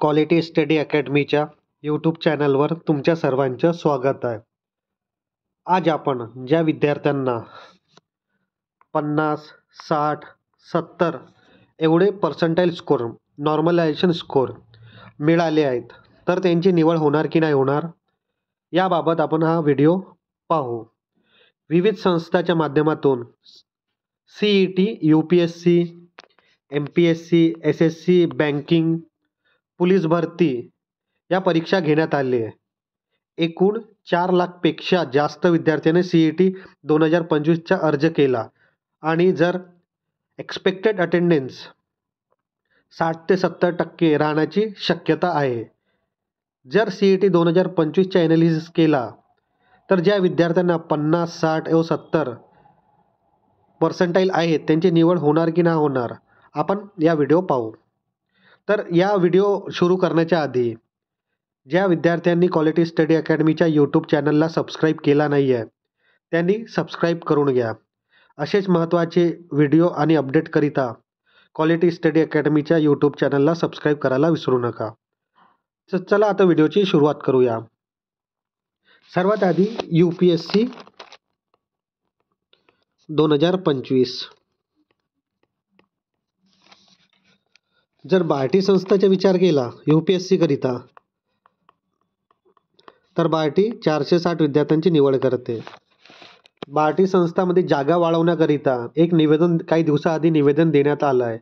Quality study अकॅडमीच्या YouTube चॅनलवर तुमच्या सर्वांचं स्वागत आहे. आज आपण ज्या विद्यार्थ्यांना 50, 60, 70 एवढे पर्सेंटाईल स्कोर, नॉर्मलायझेशन स्कोर मिळाले आहेत, तर त्यांची निवड होणार की नाही होणार याबाबत आपण हा व्हिडिओ पाहू. विविध संस्थांच्या माध्यमातून CET, UPSC, MPSC, SSC, banking, police भरती या परीक्षा घेण्यात आली आहे. एकूण 4 लाखपेक्षा जास्त विद्यार्थ्यांनी CET 2025चा अर्ज केला आणि जर एक्सपेक्टेड अटेंडन्स 60 ते 70% राहण्याची शक्यता आहे. जर CET 2025चा ॲनालिसिस केला तर ज्या विद्यार्थ्यांना 50, 60 व 70 पर्सेंटाईल आहेत त्यांची निवड होणार की नाही होणार आपण या व्हिडिओ पाहू. तर या व्हिडिओ सुरू करण्याच्या आधी ज्या विद्यार्थ्यांनी क्वालिटी स्टडी अकॅडमीच्या यूट्यूब चॅनलला सबस्क्राईब केला नाही आहे त्यांनी सबस्क्राईब करून घ्या. असेच महत्त्वाचे व्हिडिओ आणि अपडेटकरिता क्वालिटी स्टडी अकॅडमीच्या यूट्यूब चॅनलला सबस्क्राईब करायला विसरू नका. चला आता व्हिडिओची सुरुवात करूया. सर्वात आधी UPSC 2025. जर बार्टी संस्थाचा विचार केला UPSC करिता तर बार्टी 460 विद्यार्थ्यांची निवड करते. बार्टी संस्थामध्ये जागा वाढवण्याकरिता एक निवेदन काही दिवसाआधी निवेदन देण्यात आलं आहे.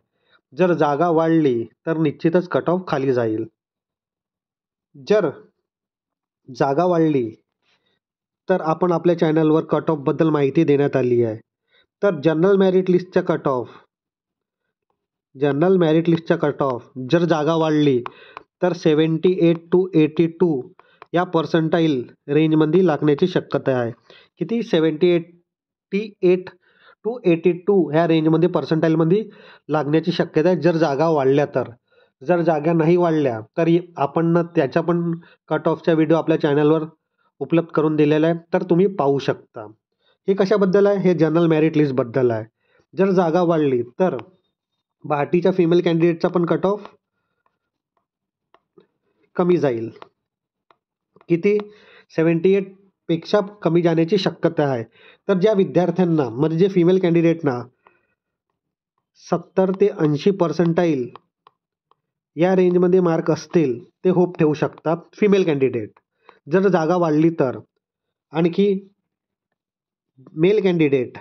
जर जागा वाढली तर निश्चितच कट ऑफ खाली जाईल. जर जागा वाढली तर आपण आपल्या चॅनलवर कट ऑफबद्दल माहिती देण्यात आली आहे. तर जनरल मेरिट लिस्टचा कट ऑफ जर जागा वाढली तर 78 to 82 या पर्सेंटाईल रेंजमध्ये लागण्याची शक्यता आहे. किती? 78 to 82 ह्या रेंजमध्ये पर्सेंटाईलमध्ये लागण्याची शक्यता आहे जर जागा वाढल्या तर. जर जागा नाही वाढल्या तर आपण त्याचा पण कट ऑफचा व्हिडिओ आपल्या चॅनलवर उपलब्ध करून दिलेला आहे, तर तुम्ही पाहू शकता. हे कशाबद्दल आहे? हे जनरल मेरिट लिस्टबद्दल आहे. जर जागा वाढली तर बार्टीच्या फिमेल कॅन्डिडेटचा पण कट ऑफ कमी जाईल. किती? 78 पेक्षा कमी जाण्याची शक्यता आहे. तर ज्या विद्यार्थ्यांना म्हणजे जे फिमेल कॅन्डिडेटना 70 ते 80 पर्सेंटाईल या रेंजमध्ये मार्क असतील ते होप ठेवू शकतात फिमेल कॅन्डिडेट. जर जागा वाढली तर आणखी मेल कॅन्डिडेट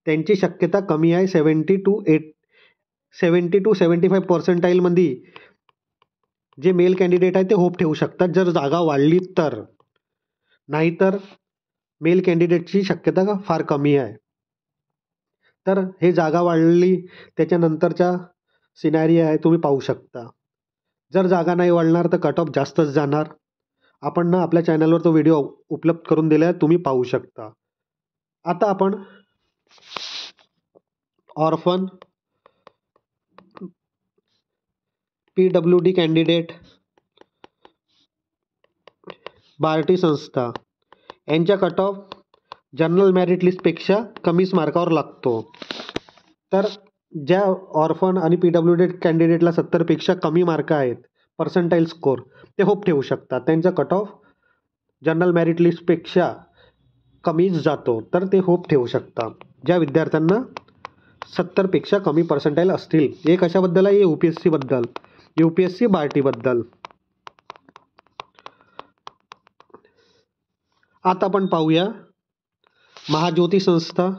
त्यांची शक्यता कमी आहे. 70 to 75 पर्सेंटाईलमध्ये जे मेल कॅन्डिडेट आहे ते होप ठेवू शकतात जर जागा वाढली तर. नाहीतर मेल कॅन्डिडेटची शक्यता फार कमी आहे. तर हे जागा वाढली त्याच्यानंतरचा सिनॅरिओ आहे, तुम्ही पाहू शकता. जर जागा नाही वाढणार तर कट ऑफ जास्तच जाणार. आपण आपल्या चॅनलवर तो व्हिडिओ उपलब्ध करून दिला आहे, तुम्ही पाहू शकता. आता आपण ऑर्फन, PWD कॅन्डिडेट, बार्टी संस्था यांच्या कट ऑफ जनरल मेरिट लिस्टपेक्षा कमीच मार्कावर लागतो. तर ज्या ऑर्फन आणि PWD कॅन्डिडेटला 70 पेक्षा कमी मार्क आहेत पर्सेंटाईल स्कोर ते होप ठेवू शकतात. त्यांचा कट ऑफ जनरल मेरिट लिस्टपेक्षा कमीच जातो, तर ते होप ठेवू शकतात. ज्या विद्यार्थ्यांना 70 पेक्षा कमी पर्सेंटाईल असतील. हे कशाबद्दल आहे? UPSC बार्टीबद्दल. आता आपण पाहूया महाज्योती संस्था,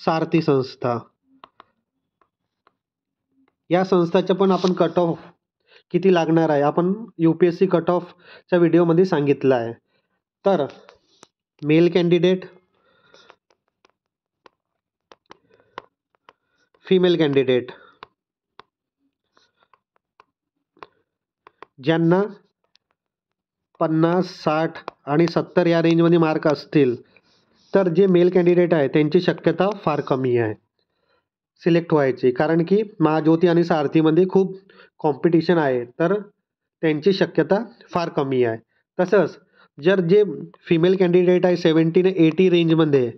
सारथी संस्था. या संस्थाचं पण आपण कट ऑफ किती लागणार आहे आपण UPSC कट ऑफच्या व्हिडिओमध्ये सांगितलं आहे. तर मेल कॅन्डिडेट, फिमेल कॅन्डिडेट ज्यांना 50, 60 आणि 70 या रेंजमध्ये मार्क असतील तर जे मेल कॅन्डिडेट आहे त्यांची शक्यता फार कमी आहे सिलेक्ट व्हायची. कारण की महाज्योती आणि सारथीमध्ये खूप कॉम्पिटिशन आहे, तर त्यांची शक्यता फार कमी आहे. तसंच जर जे फिमेल कॅन्डिडेट आहे 70 ते 80 रेंजमध्ये,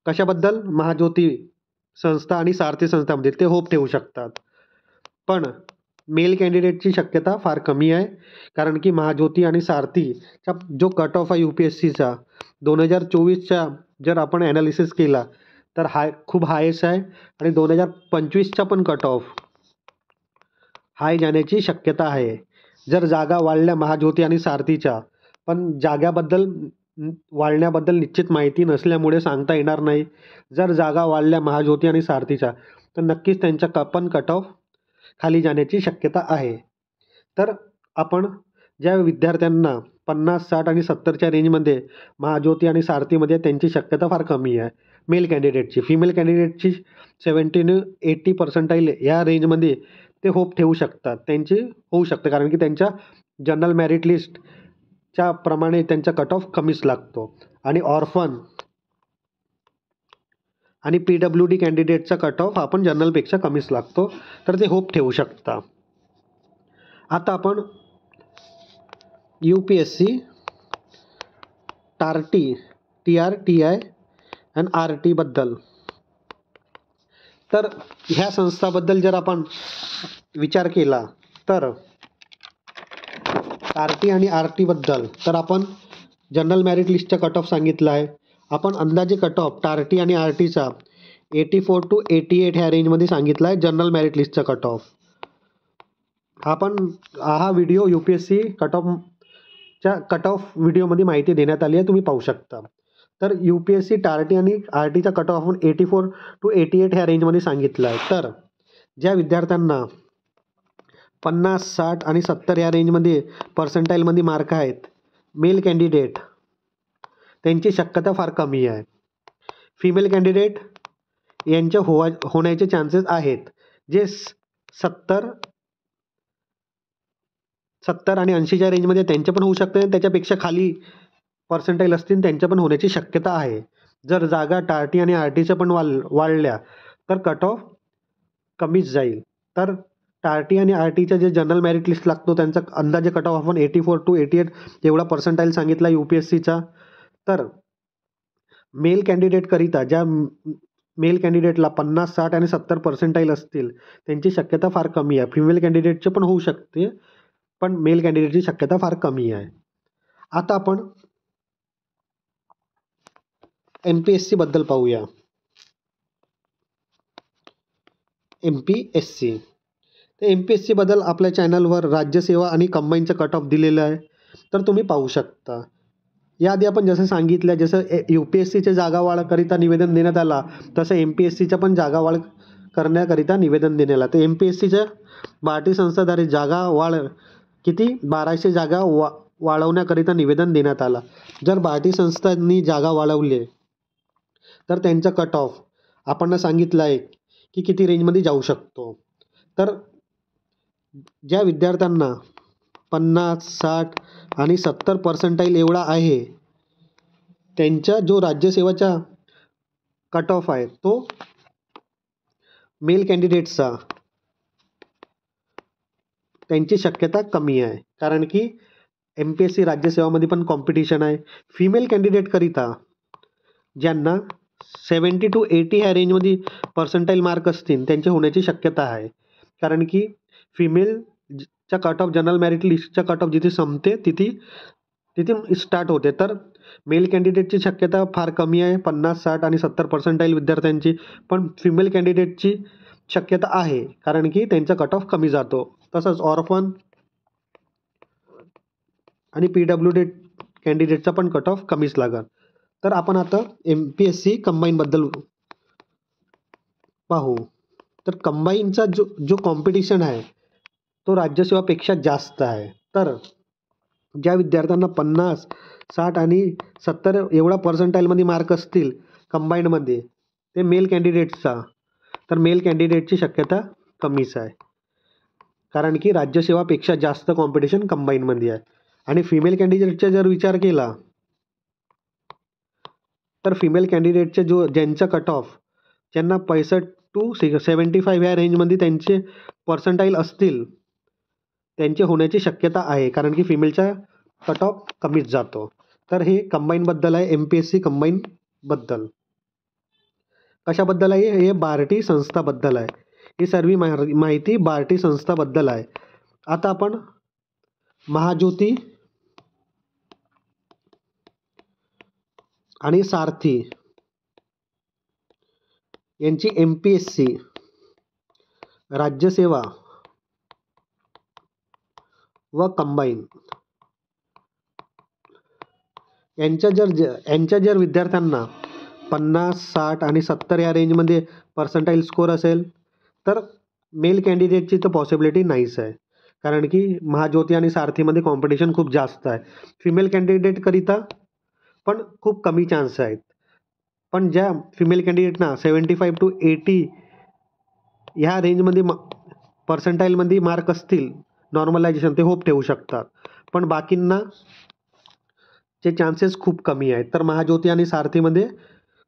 कशाबद्दल? महाज्योती संस्था आणि सारथी संस्थांमध्ये ते होप ठेवू शकतात. पण मेल कॅन्डिडेटची शक्यता फार कमी आहे. कारण की महाज्योती आणि सारथीचा जो कट ऑफ आहे UPSCचा 2024च्या जर आपण ॲनालिसिस केला तर खूप हायेस्ट आहे आणि 2025चा पण कट ऑफ हाय जाण्याची शक्यता आहे. जर जागा वाढल्या महाज्योती आणि सारथीच्या, पण वाढण्याबद्दल निश्चित माहिती नसल्यामुळे सांगता येणार नाही. जर जागा वाढल्या महाज्योती आणि सारथीच्या, तर नक्कीच त्यांचा पण कट ऑफ खाली जाण्याची शक्यता आहे. तर आपण ज्या विद्यार्थ्यांना 50, 60 आणि 70च्या रेंजमध्ये महाज्योती आणि सारथीमध्ये त्यांची शक्यता फार कमी आहे मेल कॅन्डिडेटची. फिमेल कॅन्डिडेटची 70-80% या रेंजमध्ये ते होप ठेवू शकतात. त्यांची होऊ शकते कारण की त्यांच्या जनरल मेरिट लिस्टच्या प्रमाणे त्यांचा कट ऑफ कमीच लागतो आणि ऑर्फन आणि PWD कॅन्डिडेटचा कट ऑफ आपण जनरलपेक्षा कमीच लागतो. तर ते होप ठेवू शकता. आता आपण UPSC टार्टी TR, TI आणि RT बद्दल, तर ह्या संस्थाबद्दल जर आपण विचार केला तर RT आणि RT बद्दल तर आपण जनरल मेरिट लिस्टचा कट ऑफ सांगितला आहे. आपण अंदाजे कट ऑफ टार्टी आणि RTचा 84 to 88 ह्या रेंजमध्ये सांगितला आहे जनरल मेरिट लिस्टचा कट ऑफ. हा व्हिडिओ UPSC कट ऑफ व्हिडिओमध्ये माहिती देण्यात आली आहे, तुम्ही पाहू शकता. तर UPSC टार्टी आणि RTचा कट ऑफ आपण 84 to 88 ह्या रेंजमध्ये सांगितला आहे. तर ज्या विद्यार्थ्यांना 50, 60 आणि 70 या रेंजमध्ये पर्सेंटाईलमध्ये मार्क आहेत मेल कॅन्डिडेट, त्यांची शक्यता फार कमी आहे. फिमेल कॅन्डिडेट यांच्या होण्याचे चान्सेस आहेत. जे 70 आणि 80च्या रेंजमध्ये त्यांचे पण होऊ शकते आणि त्याच्यापेक्षा खाली पर्सेंटाईल असतील त्यांच्या पण होण्याची शक्यता आहे. जर जागा टार्टी आणि RTच्या पण वाढल्या तर कट ऑफ कमीच जाईल. तर टार्टी आणि RTच्या जे जनरल मेरिट लिस्ट लागतो त्यांचा अंदाजे कट ऑफ आपण 84 to 88 एवढा पर्सेंटाईल सांगितला UPSCचा. तर मेल कॅन्डिडेटकरिता ज्या मेल कॅन्डिडेटला 50, 60 आणि 70 पर्सेंटाईल असतील त्यांची शक्यता फार कमी आहे. फिमेल कॅन्डिडेटचे पण होऊ शकते, पण मेल कॅन्डिडेटची शक्यता फार कमी आहे. आता आपण MPSC बद्दल पाहूया. MPSC तर MPSC बद्दल आपल्या चॅनलवर राज्यसेवा आणि कंबाईनचं कट ऑफ दिलेलं आहे, तर तुम्ही पाहू शकता. याआधी आपण जसं सांगितलं, जसं UPSCच्या जागा वाढकरिता निवेदन देण्यात आला तसं MPSCच्या पण जागा वाढ करण्याकरिता निवेदन देण्यात आलं. तर MPSCच्या भारतीय संस्थाद्वारे जागा वाढ किती 1200 जागा वाढवण्याकरिता निवेदन देण्यात आला. जर भारतीय संस्थांनी जागा वाढवले तर त्यांचा कट ऑफ आपण सांगितलं आहे की किती रेंजमध्ये जाऊ शकतो. तर ज्या विद्यार्थ्यांना 50, 60 आणि 70 पर्सेंटाईल एवढा आहे त्यांचा जो राज्यसेवाचा कट ऑफ आहे तो मेल कॅन्डिडेट्सचा त्यांची शक्यता कमी आहे. कारण की MPSC राज्यसेवामध्ये पण कॉम्पिटिशन आहे. फिमेल कॅन्डिडेटकरिता ज्यांना 70 to 80 ह्या रेंजमध्ये पर्सेंटाईल मार्क असतील त्यांचे होण्याची शक्यता आहे. कारण की फिमेलचा कट ऑफ जनरल मेरिट लिस्टचा कट ऑफ जिथे संपते तिथे स्टार्ट होते. तर मेल कॅन्डिडेटची शक्यता फार कमी आहे 50, 60 आणि 70 पर्सेंटाईल विद्यार्थ्यांची. पण फिमेल कॅन्डिडेटची शक्यता आहे कारण की त्यांचा कट ऑफ कमी जातो. तसंच ऑर्फन आणि PWD कॅन्डिडेटचा पण कट ऑफ कमीच लागेल. तर आपण आता MPSC कंबाईनबद्दल पाहू. तर कंबाईनचा जो कॉम्पिटिशन आहे तो राज्यसेवापेक्षा जास्त आहे. तर ज्या विद्यार्थ्यांना 50, 60 आणि 70 एवढा पर्सेंटाईलमध्ये मार्क असतील कंबाईनमध्ये ते मेल कॅन्डिडेट्सचा, तर मेल कॅन्डिडेटची शक्यता कमीच आहे. कारण की राज्यसेवापेक्षा जास्त कॉम्पिटिशन कंबाईनमध्ये आहे. आणि फिमेल कॅन्डिडेटचा जर विचार केला तर फिमेल कॅन्डिडेटचे ज्यांचा कट ऑफ ज्यांना 65 to 75 या रेंजमध्ये त्यांचे पर्सेंटाईल असतील त्यांचे होण्याची शक्यता आहे. कारण की फिमेलचा कट ऑफ कमीच जातो. तर हे कंबाईनबद्दल आहे MPSC कंबाईनबद्दल. कशाबद्दल आहे? हे बार्टी संस्थाबद्दल आहे. ही सर्व माहिती बार्टी संस्थाबद्दल आहे. आता आपण महाज्योती आणि सारथी यांची MPSC राज्यसेवा व कंबाईन यांच्या जर विद्यार्थ्यांना 50, 60 आणि 70 या रेंजमध्ये पर्सेंटाईल स्कोर असेल तर मेल कॅन्डिडेटची तर पॉसिबिलिटी नाहीच आहे. कारण की महाज्योती आणि सारथीमध्ये कॉम्पिटिशन खूप जास्त आहे. फिमेल कॅन्डिडेटकरिता पण खूप कमी चान्स आहेत. पण ज्या फिमेल कॅन्डिडेटना 75 to 80 ह्या रेंजमध्ये पर्सेंटाईलमध्ये मार्क असतील नॉर्मलायझेशन, ते होप ठेवू शकतात. पण बाकींना चे चान्सेस खूप कमी आहेत. तर महाज्योती आणि सारथीमध्ये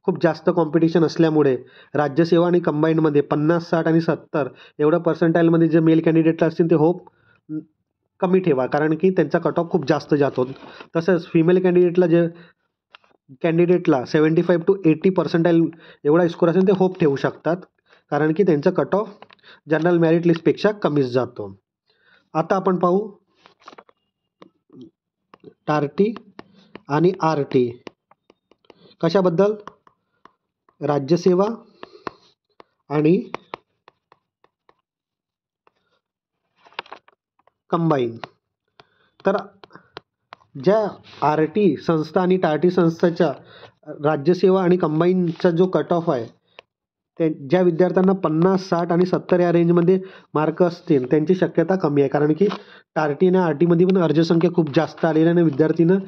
खूप जास्त कॉम्पिटिशन असल्यामुळे राज्यसेवा आणि कंबाईनमध्ये 50, 60 आणि 70 एवढं पर्सेंटाईलमध्ये जे मेल कॅन्डिडेट असतील ते होप कमी ठेवा, कारण की त्यांचा कट ऑफ खूप जास्त जातो. तसंच फिमेल कॅन्डिडेटला 75 to 80 पर्सेंटाईल एवढा स्कोर असेल ते होप ठेवू शकतात, कारण की त्यांचा कट ऑफ जनरल मेरिट लिस्टपेक्षा कमीच जातो. आता आपण पाहू टार्टी आणि RT कशाबद्दल? राज्यसेवा आणि कंबाईन. तर ज्या RT संस्था आणि टार्टी संस्थाच्या राज्यसेवा आणि कंबाईनचा जो कट ऑफ आहे, ते ज्या विद्यार्थ्यांना 50, 60 आणि 70 या रेंजमध्ये मार्क असतील त्यांची शक्यता कमी आहे. कारण की टार्टी आणि RTमध्ये पण अर्जसंख्या खूप जास्त आलेली आहे आणि विद्यार्थीनं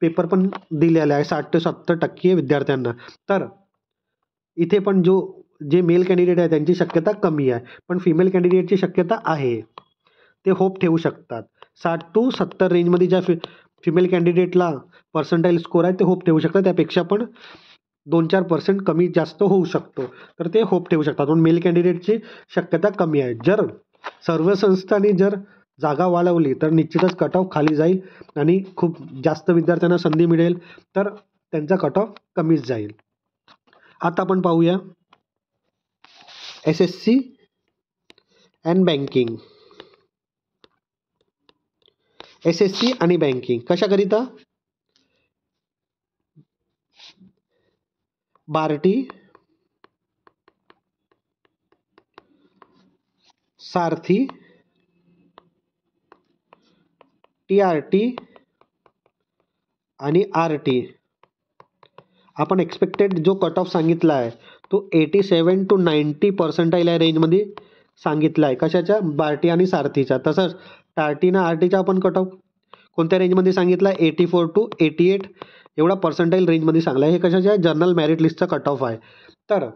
पेपर पण दिलेला आहे 60 ते 70% विद्यार्थ्यांना. तर इथे पण जे मेल कॅन्डिडेट आहे त्यांची शक्यता कमी आहे, पण फिमेल कॅन्डिडेटची शक्यता आहे. ते होप ठेवू शकतात. 60 to 70 रेंजमध्ये ज्या फिमेल कॅन्डिडेटला पर्सेंटाईल स्कोर आहे ते होप ठेवू शकतात. त्यापेक्षा पण 2-4% कमी जास्त होऊ शकतो, तर ते होप ठेवू शकतात. पण मेल कॅन्डिडेटची शक्यता कमी आहे. जर सर्व संस्थांनी जर जागा वाढवली तर निश्चितच कट ऑफ खाली जाईल आणि खूप जास्त विद्यार्थ्यांना संधी मिळेल, तर त्यांचा कट ऑफ कमीच जाईल. आता आपण पाहूया SSC अँड बँकिंग. SSC आणि बँकिंग कशाकरिता? बार्टी, सारथी, TRT आणि RT. आपण एक्सपेक्टेड जो कट ऑफ सांगितला आहे तो 87 to 90 पर्सेंटाईल या रेंजमध्ये सांगितला आहे. कशाच्या? बार्टी आणि सारथीच्या. तसंच टार्टी आणि RTचा आपण कट ऑफ कोणत्या रेंजमध्ये सांगितला आहे? 84 to 88 एवढा पर्सेंटाईल रेंजमध्ये सांगला आहे. हे कशाच्या? जनरल मेरिट लिस्टचा कट ऑफ आहे. तर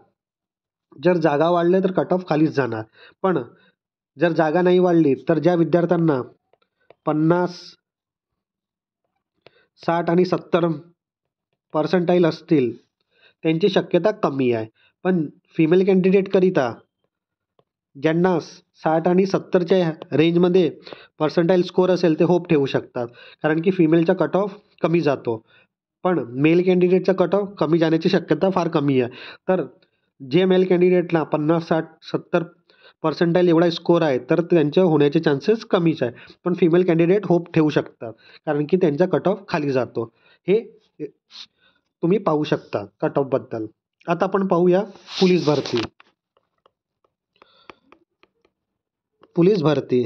जर जागा वाढल्या तर कट ऑफ खालीच जाणार. पण जर जागा नाही वाढली तर ज्या विद्यार्थ्यांना 50, 60 आणि 70 पर्सेंटाईल असतील त्यांची शक्यता कमी आहे. पण फिमेल कॅन्डिडेटकरिता ज्यांना 60 आणि 70च्या रेंजमध्ये पर्सेंटाईल स्कोर असेल ते होप ठेवू शकतात, कारण की फिमेलचा कट ऑफ कमी जातो. पण मेल कॅन्डिडेटचा कट ऑफ कमी जाण्याची शक्यता फार कमी आहे. तर जे मेल कॅन्डिडेटला 50, 60, 70 पर्सेंटाईल एवढा स्कोर आहे तर त्यांच्या होण्याचे चान्सेस कमीच आहे. पण फिमेल कॅन्डिडेट होप ठेवू शकतात, कारण की त्यांचा कट ऑफ खाली जातो. हे तुम्ही पाहू शकता कट ऑफबद्दल. आता आपण पाहूया पोलीस भरती. पोलीस भरती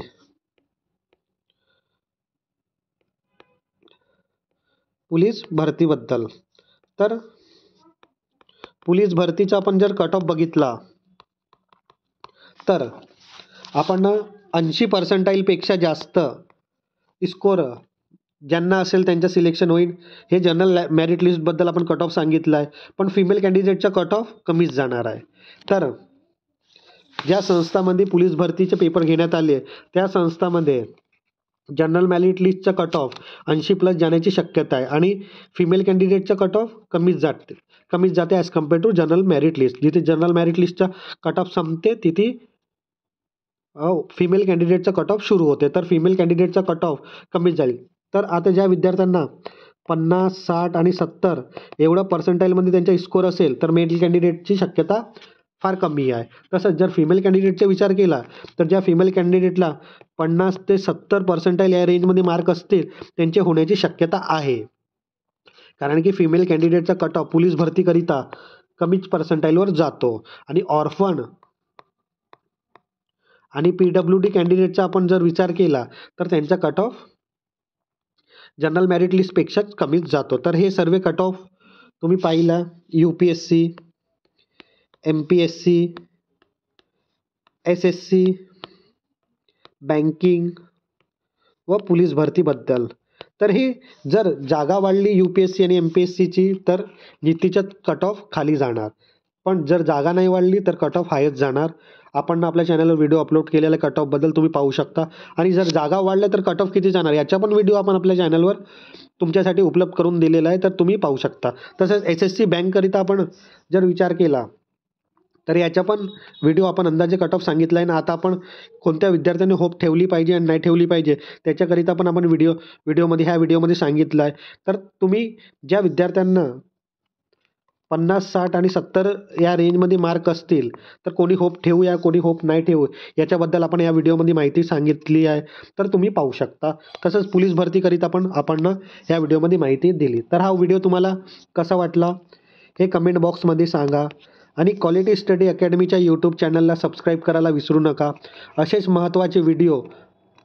पोलीस भरतीबद्दल. तर पोलीस भरतीचा आपण जर कट ऑफ बघितला तर आपण 80 पर्सेंटाईलपेक्षा जास्त स्कोर ज्यांना असेल त्यांचं सिलेक्शन होईल. हे जनरल मेरिट लिस्टबद्दल आपण कट ऑफ सांगितलं आहे. पण फिमेल कॅन्डिडेटचा कट ऑफ कमीच जाणार आहे. तर ज्या संस्थांमध्ये पोलीस भरतीचे पेपर घेण्यात आले त्या संस्थांमध्ये जनरल मेरिट लिस्टचा कट ऑफ 80+ जाण्याची शक्यता आहे आणि फिमेल कॅन्डिडेटचा कट ऑफ कमीच जाते as compare to general merit list. जिथे जनरल मेरिट लिस्टचा कट ऑफ संपते तिथे फिमेल कॅन्डिडेटचा कट ऑफ सुरू होते. तर फिमेल कॅन्डिडेटचा कट ऑफ कमीच जाईल. तर आता ज्या विद्यार्थ्यांना 50, 60 आणि 70 एवढं पर्सेंटाईलमध्ये त्यांचा स्कोर असेल तर मेल कॅन्डिडेटची शक्यता फार कमी आहे. तसंच जर फिमेल कॅन्डिडेटचा विचार केला तर ज्या फिमेल कॅन्डिडेटला 50 ते 70 पर्सेंटाईल या रेंजमध्ये मार्क असतील त्यांचे होण्याची शक्यता आहे. कारण की फिमेल कॅन्डिडेटचा कट ऑफ पोलीस भरतीकरिता कमीच पर्सेंटाईलवर जातो आणि ऑर्फन आणि PWD कॅन्डिडेटचा आपण जर विचार केला तर त्यांचा कट ऑफ जनरल मेरिट लिस्टपेक्षा कमीच जातो. तर हे सर्व कट ऑफ तुम्ही पाहिला UPSC, MPSC, SSC, बँकिंग व पोलीस भरतीबद्दल. तर हे जर जागा वाढली UPSC आणि MPSCची तर नीतीच्या कट ऑफ खाली जाणार. पण जर जागा नाही वाढली तर कट ऑफ हायच जाणार. आपण आपल्या चॅनलवर व्हिडिओ अपलोड केलेला कट ऑफबद्दल तुम्ही पाहू शकता. आणि जर जागा वाढल्या तर कट ऑफ किती जाणार याचा पण व्हिडिओ आपण आपल्या चॅनलवर तुमच्यासाठी उपलब्ध करून दिलेला आहे, तर तुम्ही पाहू शकता. तसंच SSC बँककरिता आपण जर विचार केला तर याचा पण व्हिडिओ आपण अंदाजे कट ऑफ सांगितला आहे ना. आता आपण कोणत्या विद्यार्थ्यांनी होप ठेवली पाहिजे आणि नाही ठेवली पाहिजे त्याच्याकरिता पण आपण ह्या व्हिडिओमध्ये सांगितलं आहे. तर तुम्ही ज्या विद्यार्थ्यांना 50, 60 आणि 70 या रेंजमध्ये मार्क असतील तर कोणी होप ठेवूया, कोणी होप नाही ठेवू याच्याबद्दल आपण या व्हिडिओमध्ये माहिती सांगितली आहे, तर तुम्ही पाहू शकता. तसंच पोलीस भरतीकरिता पण आपण या व्हिडिओमध्ये माहिती दिली. तर हा व्हिडिओ तुम्हाला कसा वाटला हे कमेंट बॉक्समध्ये सांगा. आणि क्वालिटी स्टडी अकॅडमीच्या यूट्यूब चॅनलला सबस्क्राईब करायला विसरू नका. असेच महत्त्वाचे व्हिडिओ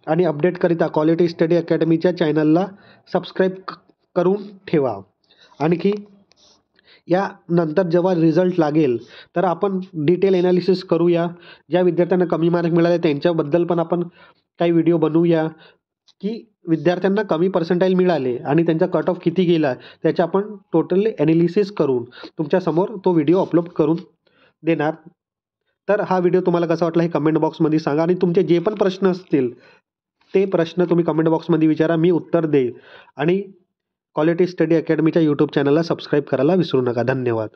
आणि अपडेटकरिता क्वालिटी स्टडी अकॅडमीच्या चॅनलला सबस्क्राईब करून ठेवा. आणखी यानंतर जेव्हा रिझल्ट लागेल तर आपण डिटेल ॲनालिसिस करूया. ज्या विद्यार्थ्यांना कमी मार्क मिळाले त्यांच्याबद्दल पण आपण काही व्हिडिओ बनवूया की विद्यार्थ्यांना कमी पर्सेंटाईल मिळाले आणि त्यांचा कट ऑफ किती गेला त्याचे आपण टोटली ॲनालिसिस करून तुमच्यासमोर तो व्हिडिओ अपलोड करून देणार. तर हा व्हिडिओ तुम्हाला कसा वाटला हे कमेंट बॉक्समध्ये सांगा. आणि तुमचे जे पण प्रश्न असतील ते प्रश्न तुम्ही कमेंट बॉक्समध्ये विचारा, मी उत्तर देईल. आणि क्वालिटी स्टडी अकॅडमीच्या यूट्यूब चॅनलला सबस्क्राईब करायला विसरू नका. धन्यवाद.